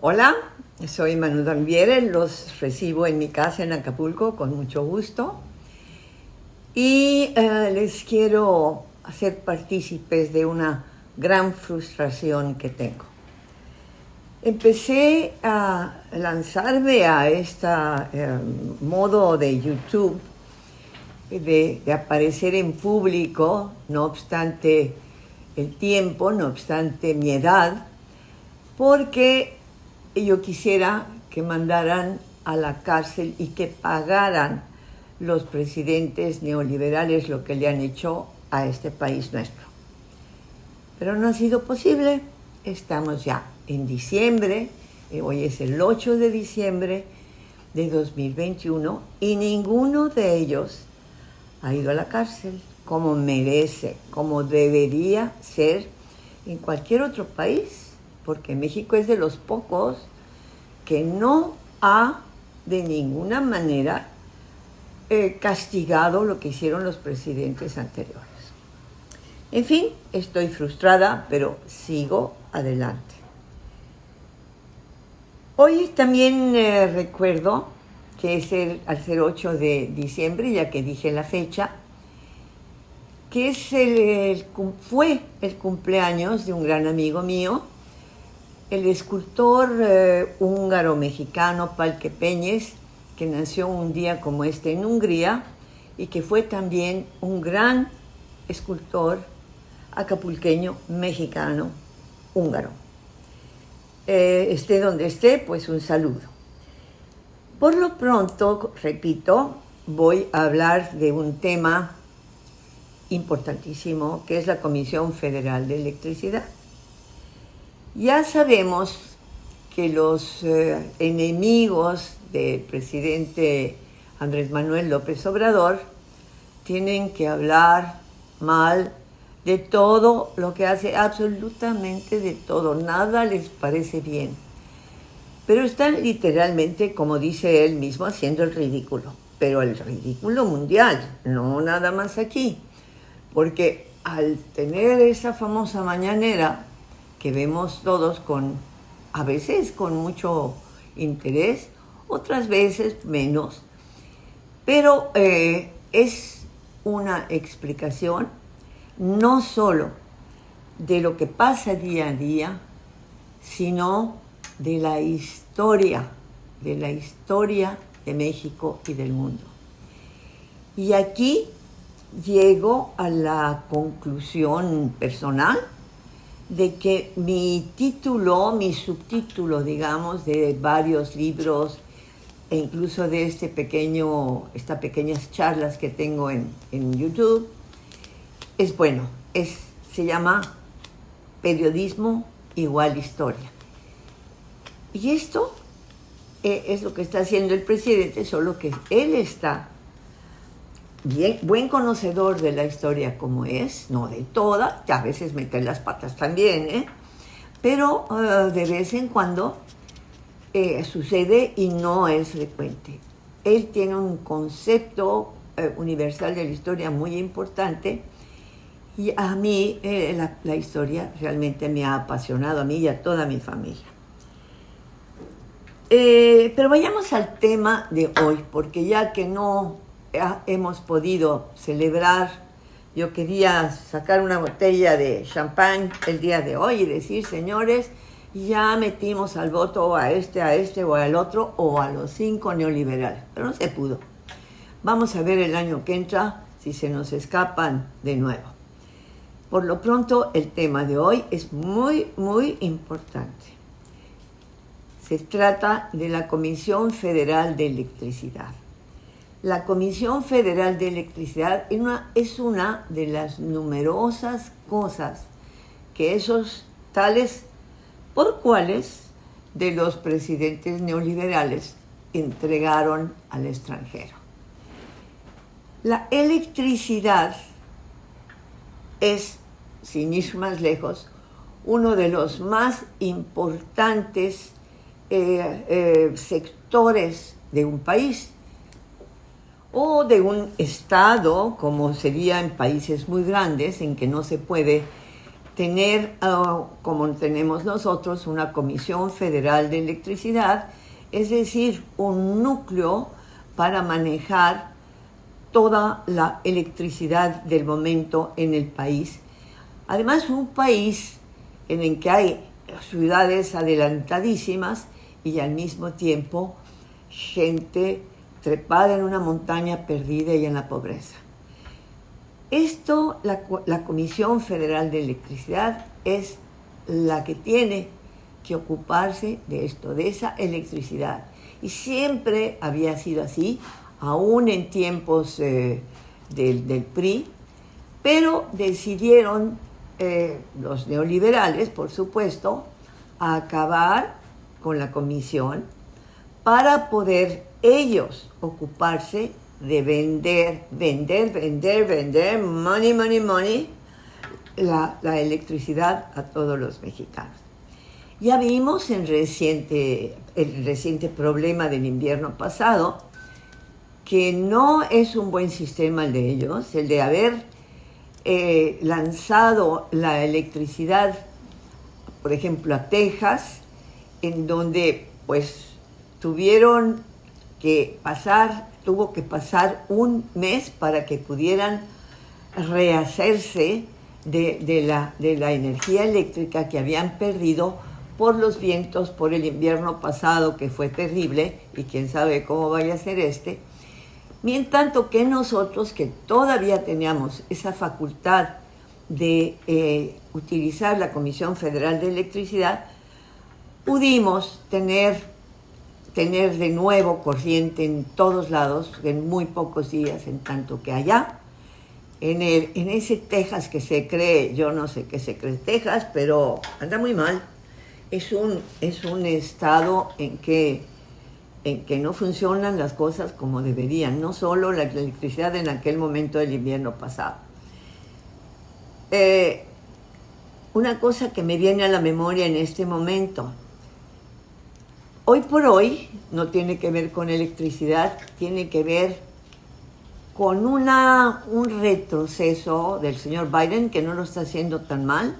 Hola, soy Manu Danviere, los recibo en mi casa en Acapulco con mucho gusto y les quiero hacer partícipes de una gran frustración que tengo. Empecé a lanzarme a este modo de YouTube, de aparecer en público, no obstante el tiempo, no obstante mi edad, porque yo quisiera que mandaran a la cárcel y que pagaran los presidentes neoliberales lo que le han hecho a este país nuestro. Pero no ha sido posible. Estamos ya en diciembre, hoy es el 8 de diciembre de 2021 y ninguno de ellos ha ido a la cárcel como merece, como debería ser en cualquier otro país, porque México es de los pocos que no ha de ninguna manera castigado lo que hicieron los presidentes anteriores. En fin, estoy frustrada, pero sigo adelante. Hoy también recuerdo que es al ser 8 de diciembre, ya que dije la fecha, que fue el cumpleaños de un gran amigo mío, el escultor húngaro-mexicano Palke Peñes, que nació un día como este en Hungría y que fue también un gran escultor acapulqueño, mexicano, húngaro. Esté donde esté, pues un saludo. Por lo pronto, repito, voy a hablar de un tema importantísimo, que es la Comisión Federal de Electricidad. Ya sabemos que los enemigos del presidente Andrés Manuel López Obrador tienen que hablar mal de todo lo que hace, absolutamente de todo, nada les parece bien. Pero están literalmente, como dice él mismo, haciendo el ridículo, pero el ridículo mundial, no nada más aquí, porque al tener esa famosa mañanera que vemos todos a veces con mucho interés, otras veces menos, pero es una explicación no solo de lo que pasa día a día, sino de la historia de México y del mundo. Y aquí llego a la conclusión personal de que mi subtítulo, digamos, de varios libros e incluso de estas pequeñas charlas que tengo en YouTube, es bueno, se llama Periodismo igual historia. Y esto es lo que está haciendo el presidente, solo que él está buen conocedor de la historia como es, no de toda, a veces mete las patas también, pero de vez en cuando sucede y no es frecuente. Él tiene un concepto universal de la historia muy importante y a mí la historia realmente me ha apasionado, a mí y a toda mi familia. Pero vayamos al tema de hoy, porque ya que no hemos podido celebrar, yo quería sacar una botella de champán el día de hoy y decir, señores, ya metimos al voto a este o al otro o a los 5 neoliberales, pero no se pudo. Vamos a ver el año que entra si se nos escapan de nuevo. Por lo pronto, el tema de hoy es muy, muy importante. Se trata de la Comisión Federal de Electricidad. La Comisión Federal de Electricidad es una de las numerosas cosas que esos tales por cuales de los presidentes neoliberales entregaron al extranjero. La electricidad es, sin ir más lejos, uno de los más importantes sectores de un país o de un estado, como sería en países muy grandes en que no se puede tener, como tenemos nosotros, una Comisión Federal de Electricidad, es decir, un núcleo para manejar toda la electricidad del momento en el país. Además, un país en el que hay ciudades adelantadísimas y al mismo tiempo gente trepada en una montaña perdida y en la pobreza. Esto, la Comisión Federal de Electricidad es la que tiene que ocuparse de esto, de esa electricidad. Y siempre había sido así, aún en tiempos del PRI, pero decidieron los neoliberales, por supuesto, acabar con la comisión para poder ellos ocuparse de vender, money, la electricidad a todos los mexicanos. Ya vimos en el reciente problema del invierno pasado que no es un buen sistema el de ellos, el de haber lanzado la electricidad, por ejemplo, a Texas, en donde pues tuvo que pasar un mes para que pudieran rehacerse de la energía eléctrica que habían perdido por los vientos, por el invierno pasado, que fue terrible, y quién sabe cómo vaya a ser este. Mientras tanto que nosotros, que todavía teníamos esa facultad de utilizar la Comisión Federal de Electricidad, pudimos tener de nuevo corriente en todos lados, en muy pocos días, en tanto que allá, en ese Texas que se cree, yo no sé qué se cree Texas, pero anda muy mal. Es un estado en que no funcionan las cosas como deberían, no solo la electricidad en aquel momento del invierno pasado. Una cosa que me viene a la memoria en este momento, hoy por hoy, no tiene que ver con electricidad, tiene que ver con un retroceso del señor Biden, que no lo está haciendo tan mal,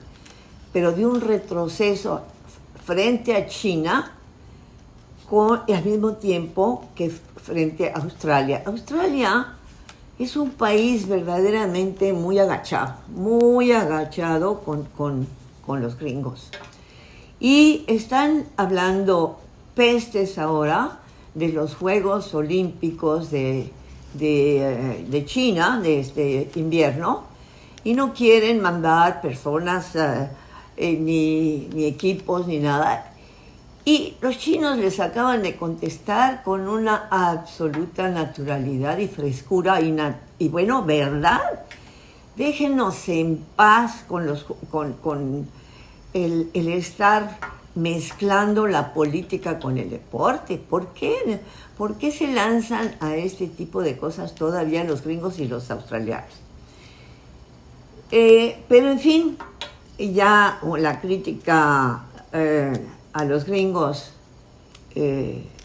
pero de un retroceso frente a China, y al mismo tiempo que frente a Australia. Australia es un país verdaderamente muy agachado con los gringos. Y están hablando pestes ahora de los Juegos Olímpicos de China, de este invierno, y no quieren mandar personas, ni equipos, ni nada. Y los chinos les acaban de contestar con una absoluta naturalidad y frescura y bueno, ¿verdad? Déjenos en paz con el estar mezclando la política con el deporte. ¿Por qué? ¿Por qué se lanzan a este tipo de cosas todavía los gringos y los australianos? Pero en fin, ya la crítica a los gringos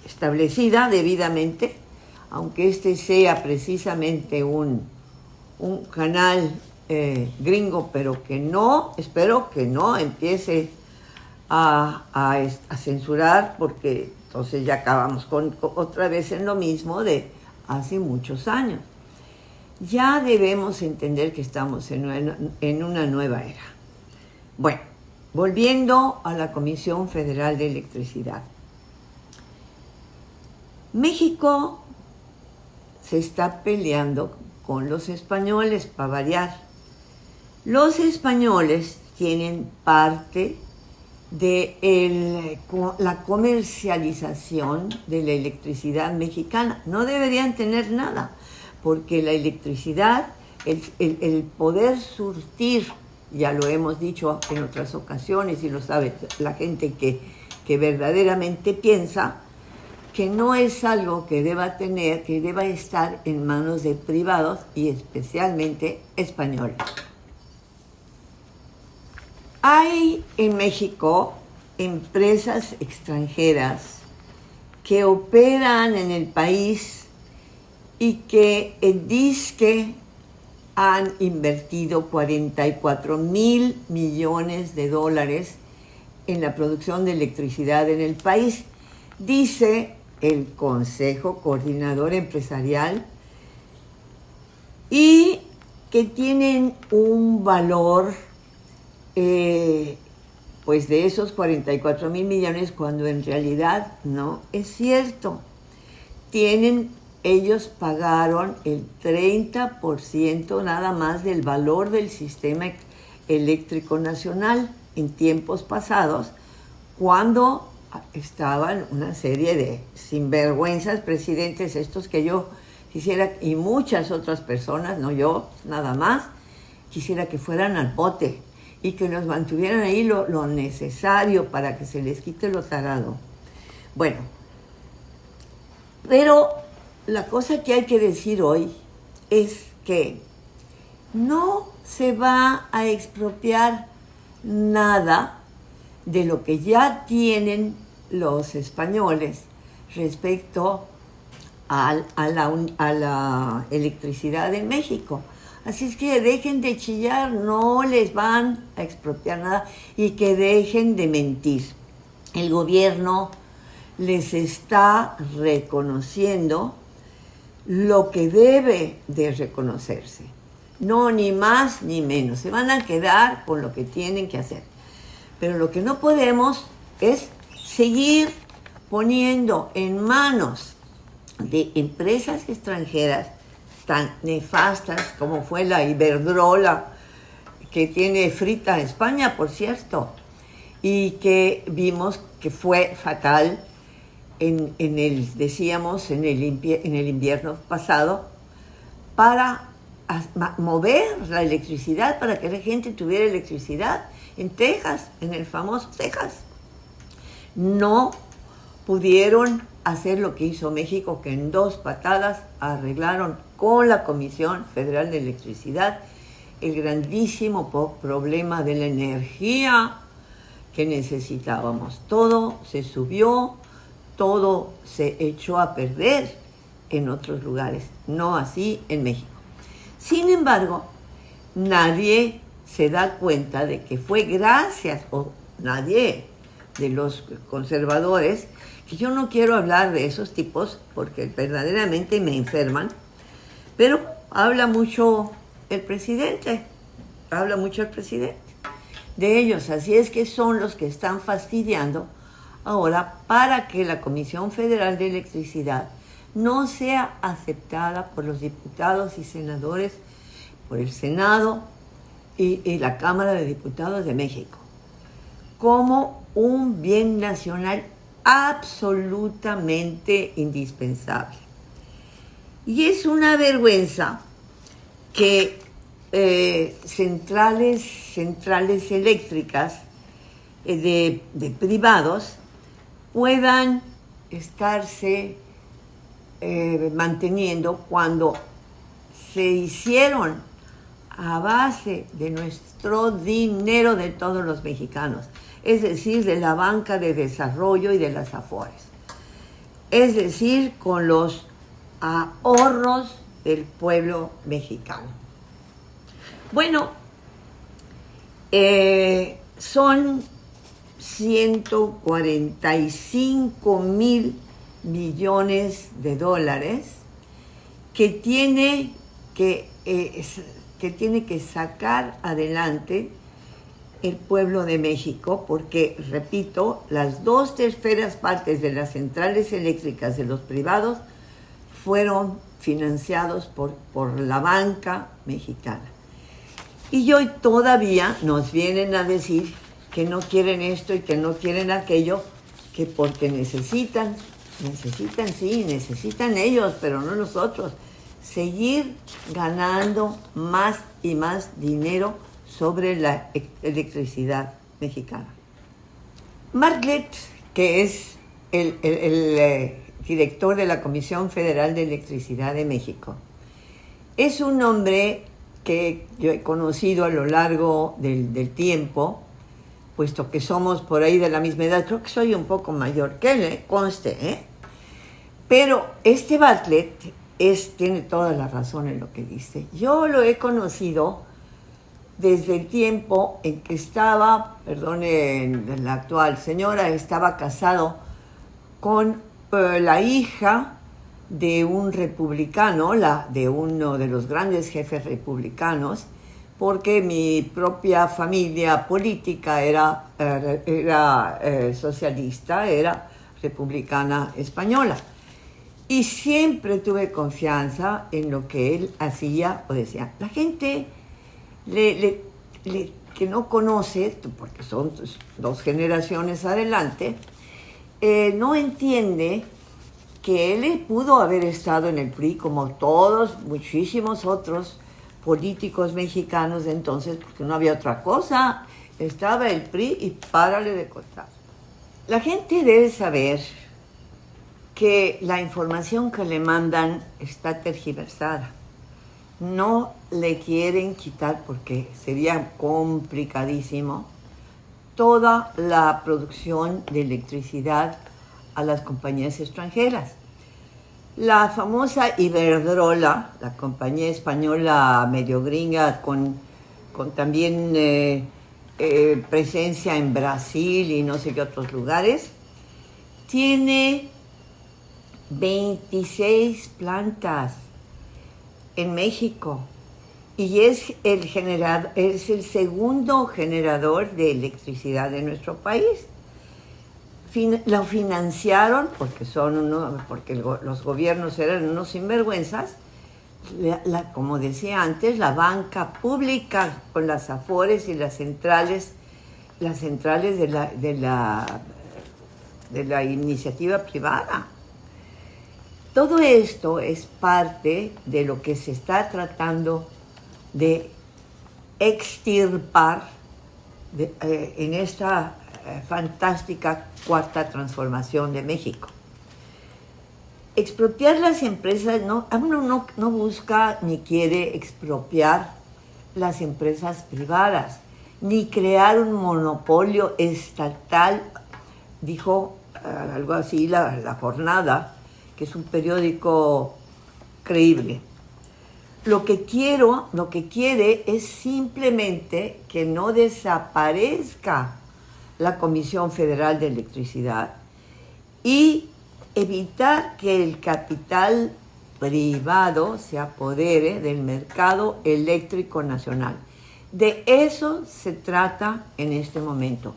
establecida debidamente, aunque este sea precisamente un canal gringo, pero que no, espero que no empiece a censurar, porque entonces ya acabamos otra vez en lo mismo de hace muchos años. Ya debemos entender que estamos en una nueva era. Bueno, volviendo a la Comisión Federal de Electricidad. México se está peleando con los españoles, para variar. Los españoles tienen parte de la comercialización de la electricidad mexicana. No deberían tener nada, porque la electricidad, el poder surtir, ya lo hemos dicho en otras ocasiones y lo sabe la gente que verdaderamente piensa, que no es algo que deba estar en manos de privados y especialmente españoles. Hay en México empresas extranjeras que operan en el país y que dizque han invertido 44,000 millones de dólares en la producción de electricidad en el país, dice el Consejo Coordinador Empresarial, y que tienen un valor pues de esos 44,000 millones, cuando en realidad no es cierto. Ellos pagaron el 30% nada más del valor del sistema eléctrico nacional en tiempos pasados, cuando estaban una serie de sinvergüenzas presidentes, estos que yo quisiera, y muchas otras personas, no yo, nada más, quisiera que fueran al bote y que nos mantuvieran ahí lo necesario para que se les quite lo tarado. Bueno, pero la cosa que hay que decir hoy es que no se va a expropiar nada de lo que ya tienen los españoles respecto a la electricidad en México. Así es que dejen de chillar, no les van a expropiar nada, y que dejen de mentir. El gobierno les está reconociendo lo que debe de reconocerse. No, ni más ni menos. Se van a quedar con lo que tienen que hacer. Pero lo que no podemos es seguir poniendo en manos de empresas extranjeras tan nefastas como fue la Iberdrola, que tiene frita en España, por cierto, y que vimos que fue fatal en el invierno pasado, para mover la electricidad, para que la gente tuviera electricidad en Texas, en el famoso Texas. No pudieron hacer lo que hizo México, que en 2 patadas arreglaron con la Comisión Federal de Electricidad el grandísimo problema de la energía que necesitábamos. Todo se subió, todo se echó a perder en otros lugares, no así en México. Sin embargo, nadie se da cuenta de que fue gracias, o nadie de los conservadores, que yo no quiero hablar de esos tipos porque verdaderamente me enferman, pero habla mucho el presidente de ellos, así es que son los que están fastidiando ahora para que la Comisión Federal de Electricidad no sea aceptada por los diputados y senadores, por el Senado y la Cámara de Diputados de México, como un bien nacional absolutamente indispensable. Y es una vergüenza que centrales eléctricas de privados puedan estarse manteniendo cuando se hicieron a base de nuestro dinero, de todos los mexicanos, es decir, de la banca de desarrollo y de las Afores, es decir, con los ahorros del pueblo mexicano. Bueno, son 145,000 millones de dólares que tiene que sacar adelante el pueblo de México, porque, repito, las 2/3 partes de las centrales eléctricas de los privados fueron financiados por la banca mexicana. Y hoy todavía nos vienen a decir que no quieren esto y que no quieren aquello, que porque necesitan ellos, pero no nosotros, seguir ganando más y más dinero sobre la electricidad mexicana. Bartlett, que es el director de la Comisión Federal de Electricidad de México, es un hombre que yo he conocido a lo largo del tiempo, puesto que somos por ahí de la misma edad. Creo que soy un poco mayor que él, conste, Pero este Bartlett tiene toda la razón en lo que dice. Yo lo he conocido desde el tiempo en que estaba, perdone la actual señora, estaba casado con la hija de un republicano, de uno de los grandes jefes republicanos, porque mi propia familia política era socialista, era republicana española. Y siempre tuve confianza en lo que él hacía o decía. La gente que no conoce, porque son 2 generaciones adelante, no entiende que él pudo haber estado en el PRI como todos, muchísimos otros políticos mexicanos de entonces, porque no había otra cosa. Estaba el PRI y párale de contar. La gente debe saber que la información que le mandan está tergiversada. No le quieren quitar, porque sería complicadísimo, toda la producción de electricidad a las compañías extranjeras. La famosa Iberdrola, la compañía española medio gringa con también presencia en Brasil y no sé qué otros lugares, tiene 26 plantas en México y es el segundo generador de electricidad de nuestro país. Lo financiaron porque los gobiernos eran unos sinvergüenzas. Como decía antes, la banca pública con las Afores y las centrales de la iniciativa privada. Todo esto es parte de lo que se está tratando de extirpar en esta fantástica cuarta transformación de México. Expropiar las empresas, uno no busca ni quiere expropiar las empresas privadas, ni crear un monopolio estatal, dijo algo así la Jornada, que es un periódico creíble. Lo que quiere es simplemente que no desaparezca la Comisión Federal de Electricidad y evitar que el capital privado se apodere del mercado eléctrico nacional. De eso se trata en este momento.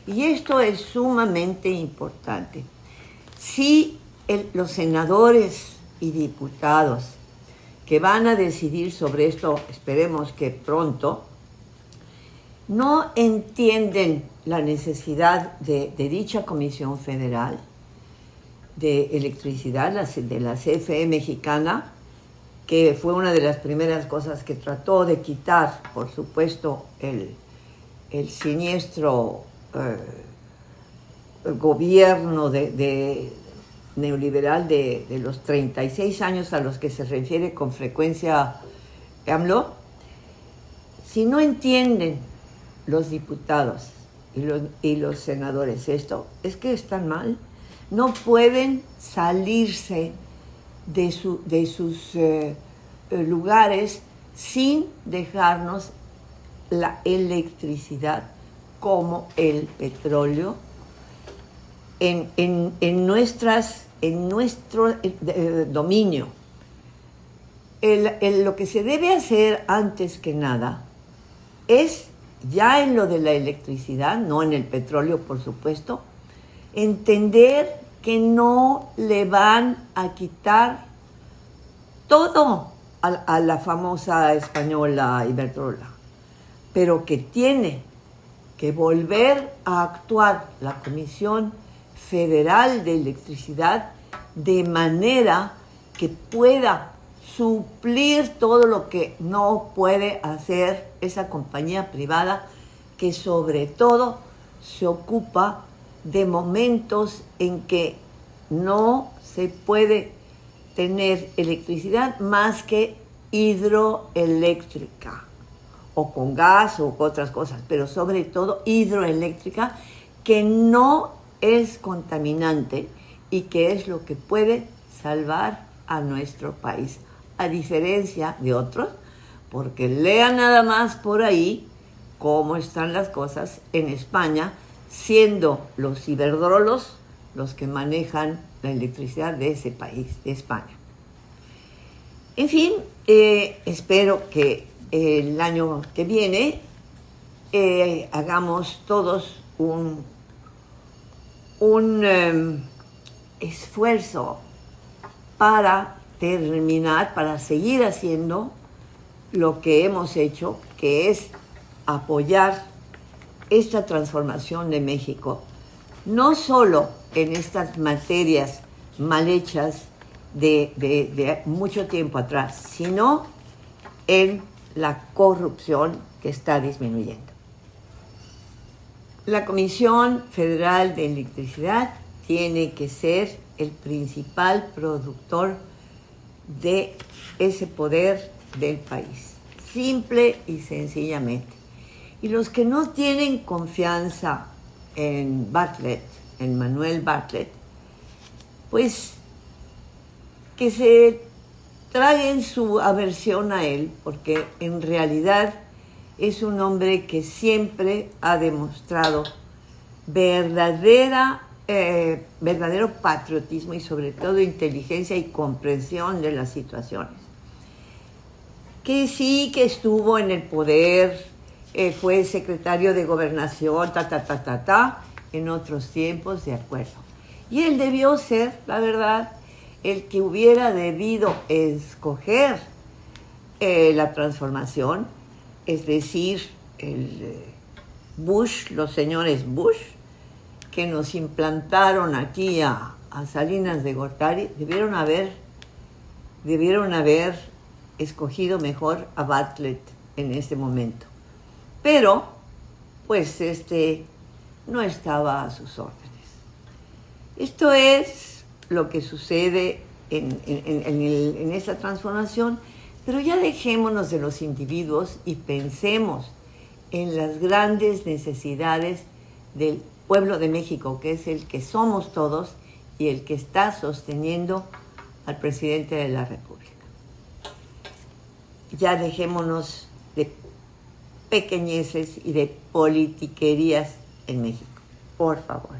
Y esto es sumamente importante. Si los senadores y diputados que van a decidir sobre esto, esperemos que pronto, no entienden la necesidad de dicha Comisión Federal de Electricidad, de la CFE mexicana, que fue una de las primeras cosas que trató de quitar, por supuesto, el siniestro gobierno neoliberal de los 36 años a los que se refiere con frecuencia AMLO. Si no entienden los diputados y los senadores esto, es que están mal. No pueden salirse de sus lugares sin dejarnos la electricidad como el petróleo en nuestro dominio. Lo que se debe hacer antes que nada es, ya en lo de la electricidad, no en el petróleo por supuesto, entender que no le van a quitar todo a la famosa española Iberdrola, pero que tiene que volver a actuar la Comisión Federal de Electricidad de manera que pueda suplir todo lo que no puede hacer esa compañía privada, que sobre todo se ocupa de momentos en que no se puede tener electricidad más que hidroeléctrica, o con gas o con otras cosas, pero sobre todo hidroeléctrica, que no es contaminante y que es lo que puede salvar a nuestro país, a diferencia de otros, porque lean nada más por ahí cómo están las cosas en España, siendo los iberdrolos los que manejan la electricidad de ese país, de España. En fin, espero que el año que viene hagamos todos un esfuerzo para terminar, para seguir haciendo lo que hemos hecho, que es apoyar esta transformación de México, no solo en estas materias mal hechas de mucho tiempo atrás, sino en la corrupción que está disminuyendo. La Comisión Federal de Electricidad tiene que ser el principal productor de ese poder del país, simple y sencillamente. Y los que no tienen confianza en Bartlett, en Manuel Bartlett, pues que se traguen su aversión a él, porque en realidad es un hombre que siempre ha demostrado verdadero patriotismo y sobre todo inteligencia y comprensión de las situaciones. Que sí, que estuvo en el poder, fue secretario de Gobernación, en otros tiempos, de acuerdo. Y él debió ser, la verdad, el que hubiera debido escoger la transformación, es decir, los señores Bush, que nos implantaron aquí a Salinas de Gortari, debieron haber escogido mejor a Bartlett en este momento. Pero, pues, no estaba a sus órdenes. Esto es lo que sucede en esta transformación, pero ya dejémonos de los individuos y pensemos en las grandes necesidades del pueblo de México, que es el que somos todos y el que está sosteniendo al presidente de la República. Ya dejémonos de pequeñeces y de politiquerías en México, por favor.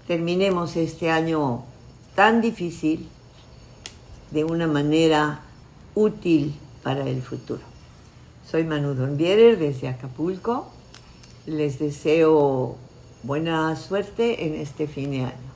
Terminemos este año tan difícil de una manera útil para el futuro. Soy Manu Donbierer desde Acapulco. Les deseo buena suerte en este fin de año.